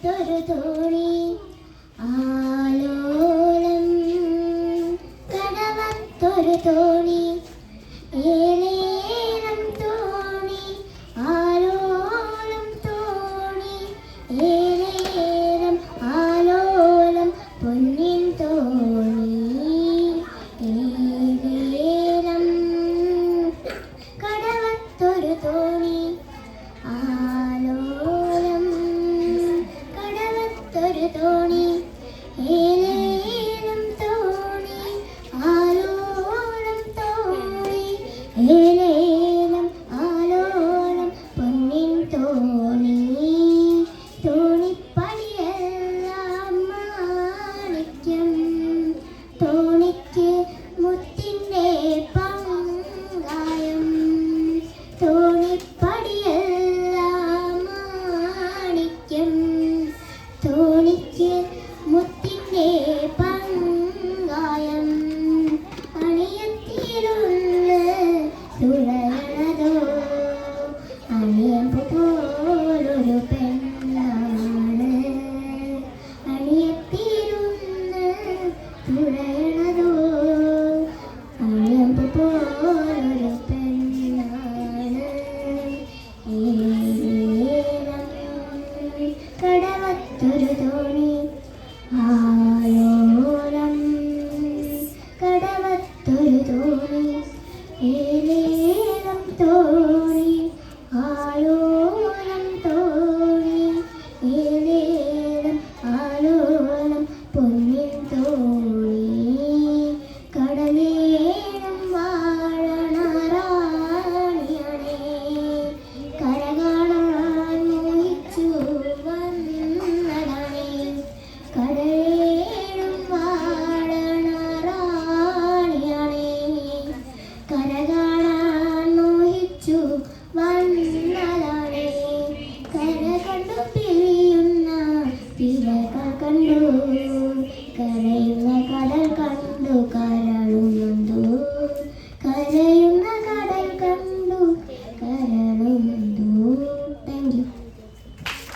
കടവത്തൊരു തോണി ആലോലം കടവത്തൊരു തോണി ഏലേലം തോണി ആലോലം തോണി ഏലേലം ആലോലം പൊന്നിൻ തോണി ഏലേലം കടവത്തൊരു തോണി ആലോലം കടവത്തൊരു തോണി ഏലേലം തോണി ആലോലം തോണി ഏലേലം ആലോലം പൊന്നിൻ തോണി തോണിപ്പടിയെല്ലാം മാണിക്യം തോണിക്ക് മുത്തിൻ്റെ പങ്കായം തോണിപ്പടിയെല്ലാം മാണിക്യം തോണിക്ക് മുത്തിൻ്റെ പങ്കായം അണിയത്തിലുള്ള തുഴയണതോ അണിയമ്പ് പോലൊരു പെണ്ണാണ് അണിയത്തിരുന്ന് തുഴയണതോ അണിയമ്പ് പോലൊരു പെണ്ണാണ് ഏലേലം കടവത്തൊരു തോണി ആലോലം കടവത്തൊരു തോണി ഏലേലം തോണി ആലോലം തോണി ഏലേലം ആലോലം പൊന്നിൻ തോണി കടലേലം വാഴണ റാണിയണേ കര കാണാൻ മോഹിച്ചു വന്നടണേ കടലേലം വാഴണ റാണിയണേ കര കാണാൻ മോഹിച്ചു വന്നടണേ കര കണ്ടു പിരിയുന്ന തിരകൾ കണ്ടു കരയുന്ന കടൽ